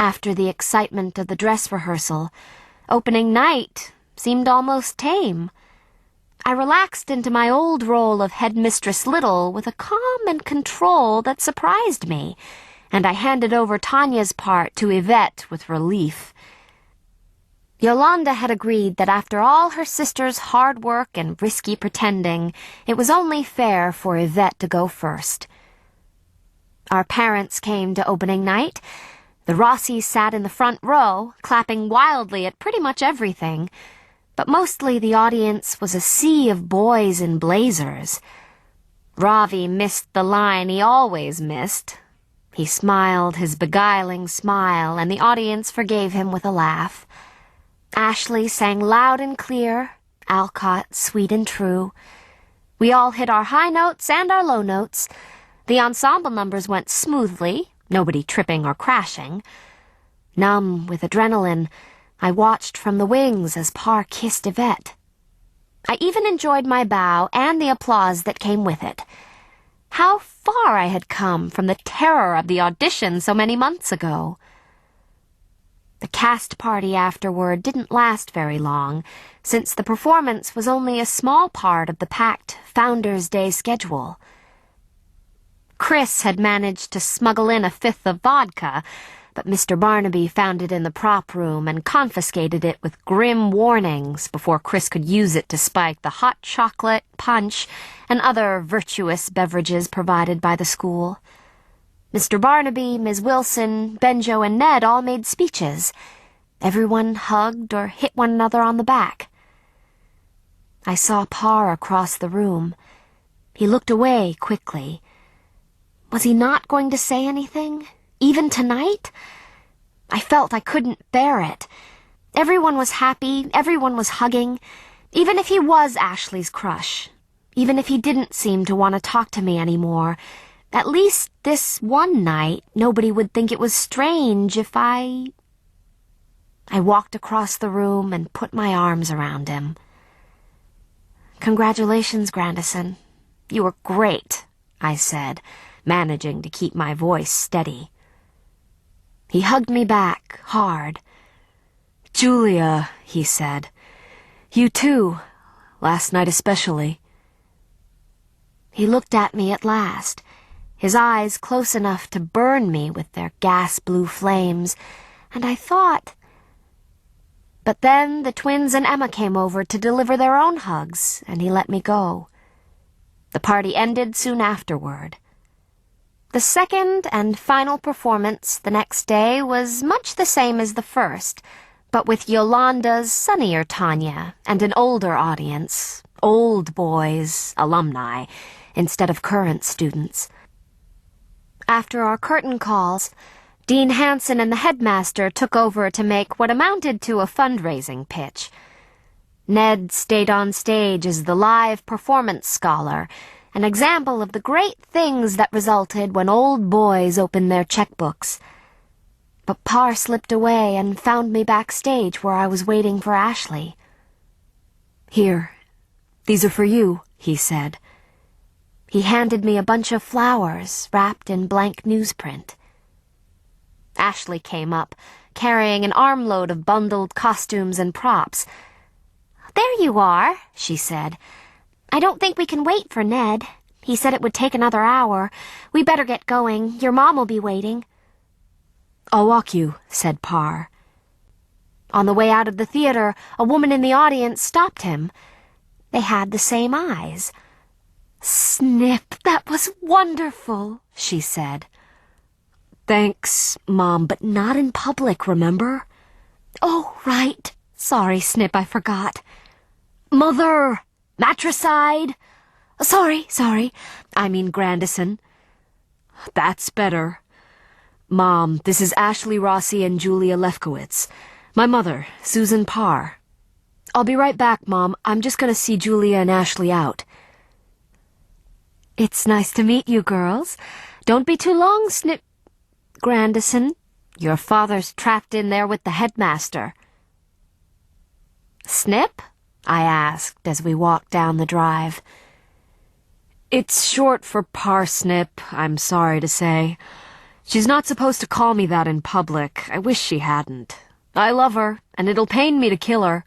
After the excitement of the dress rehearsal, opening night seemed almost tame. I relaxed into my old role of Headmistress Little with a calm and control that surprised me, and I handed over Tanya's part to Yvette with relief. Yolanda had agreed that after all her sister's hard work and risky pretending, it was only fair for Yvette to go first. Our parents came to opening night. The Rossies sat in the front row, clapping wildly at pretty much everything, but mostly the audience was a sea of boys in blazers. Ravi missed the line he always missed. He smiled his beguiling smile, and the audience forgave him with a laugh. Ashley sang loud and clear, Alcott sweet and true. We all hit our high notes and our low notes. The ensemble numbers went smoothly, nobody tripping or crashing. Numb with adrenaline, I watched from the wings as Parr kissed Yvette. I even enjoyed my bow and the applause that came with it. How far I had come from the terror of the audition so many months ago. The cast party afterward didn't last very long, since the performance was only a small part of the packed Founders' Day schedule. Chris had managed to smuggle in a fifth of vodka, but Mr. Barnaby found it in the prop room and confiscated it with grim warnings before Chris could use it to spike the hot chocolate, punch, and other virtuous beverages provided by the school. Mr. Barnaby, Ms. Wilson, Benjo, and Ned all made speeches. Everyone hugged or hit one another on the back. I saw Parr across the room. He looked away quickly. Was he not going to say anything, even tonight? I felt I couldn't bear it. Everyone was happy, everyone was hugging, even if he was Ashley's crush, even if he didn't seem to want to talk to me anymore. At least this one night, nobody would think it was strange if I walked across the room and put my arms around him. "Congratulations, Grandison. You were great," I said, managing to keep my voice steady. He hugged me back, hard. "Julia," he said. "You too, last night especially." He looked at me at last, his eyes close enough to burn me with their gas-blue flames, and I thought... But then the twins and Emma came over to deliver their own hugs, and he let me go. The party ended soon afterward. The second and final performance the next day was much the same as the first, but with Yolanda's sunnier Tanya and an older audience, old boys, alumni, instead of current students. After our curtain calls, Dean Hansen and the headmaster took over to make what amounted to a fundraising pitch. Ned stayed on stage as the live performance scholar, an example of the great things that resulted when old boys opened their checkbooks. But Parr slipped away and found me backstage where I was waiting for Ashley. "Here, these are for you," he said. He handed me a bunch of flowers wrapped in blank newsprint. Ashley came up, carrying an armload of bundled costumes and props. "There you are," she said. "I don't think we can wait for Ned. He said it would take another hour. We better get going. Your mom will be waiting." "I'll walk you," said Parr. On the way out of the theater, a woman in the audience stopped him. They had the same eyes. "Snip, that was wonderful," she said. "Thanks, Mom, but not in public, remember?" "Oh, right. Sorry, Snip, I forgot." "Mother! Matricide!" Sorry. I mean Grandison." "That's better. Mom, this is Ashley Rossi and Julia Lefkowitz. My mother, Susan Parr. I'll be right back, Mom. I'm just going to see Julia and Ashley out." "It's nice to meet you, girls. Don't be too long, Snip... Grandison. Your father's trapped in there with the headmaster." "Snip?" I asked as we walked down the drive. "It's short for Parsnip, I'm sorry to say. She's not supposed to call me that in public. I wish she hadn't. I love her, and it'll pain me to kill her.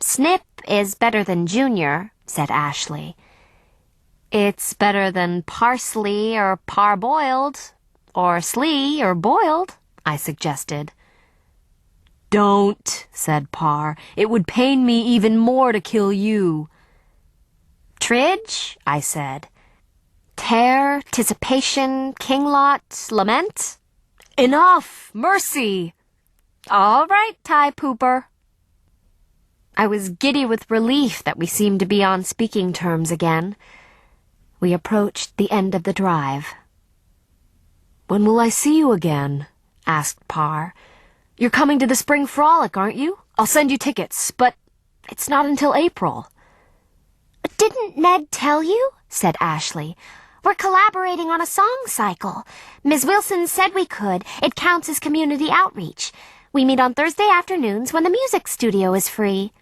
Snip is better than Junior, said Ashley. It's better than parsley or parboiled, or slee or boiled, I suggested. Don't, said Par. It would pain me even more to kill you. Tridge, I said. Tear, Anticipation, Kinglot, Lament? Enough! Mercy! All right, Tie Pooper. I was giddy with relief that we seemed to be on speaking terms again. We approached the end of the drive. When will I see you again? Asked Par. You're coming to the spring frolic, aren't you? I'll send you tickets, but it's not until April. Didn't Ned tell you? Said Ashley. We're collaborating on a song cycle. Ms. Wilson said we could. It counts as community outreach. We meet on Thursday afternoons when the music studio is free.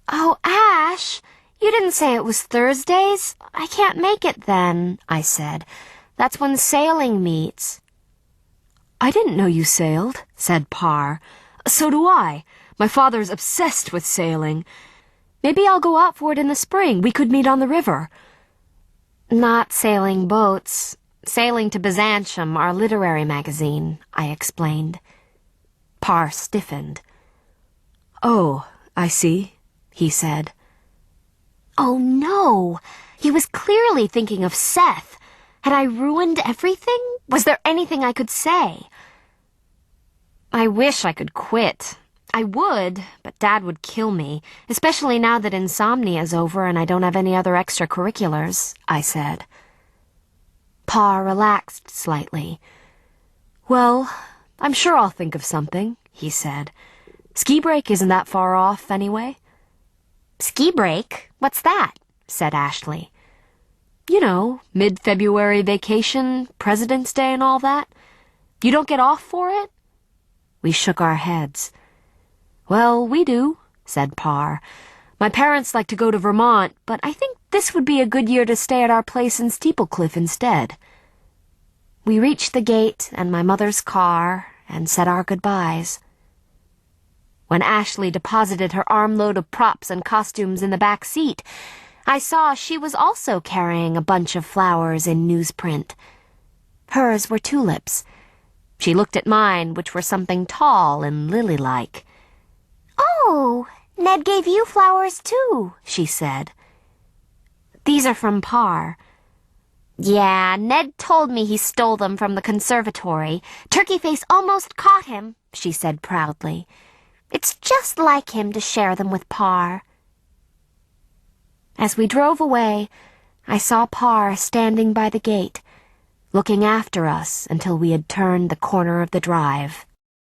Oh, Ash, you didn't say it was Thursdays. I can't make it then, I said. That's when sailing meets. I didn't know you sailed, said Par. So do I. My father's obsessed with sailing. Maybe I'll go out for it in the spring. We could meet on the river. Not sailing boats. Sailing to Byzantium, our literary magazine, I explained. Par stiffened. Oh, I see, he said. Oh, no. He was clearly thinking of Seth. Had I ruined everything? Was there anything I could say? I wish I could quit. I would, but Dad would kill me, especially now that insomnia's over and I don't have any other extracurriculars, I said. Par relaxed slightly. Well, I'm sure I'll think of something, he said. Ski break isn't that far off, anyway. Ski break? What's that? Said Ashley. You know, mid-February vacation, President's Day and all that. You don't get off for it? We shook our heads. Well, we do, said Par. My parents like to go to Vermont, but I think this would be a good year to stay at our place in Steeplecliff instead. We reached the gate and my mother's car and said our goodbyes. When Ashley deposited her armload of props and costumes in the back seat, I saw she was also carrying a bunch of flowers in newsprint. Hers were tulips. She looked at mine, which were something tall and lily-like. Oh, Ned gave you flowers too, she said. These are from Par. Yeah, Ned told me he stole them from the conservatory. Turkey Face almost caught him, she said proudly. It's just like him to share them with Par. As we drove away, I saw Par standing by the gate, looking after us until we had turned the corner of the drive.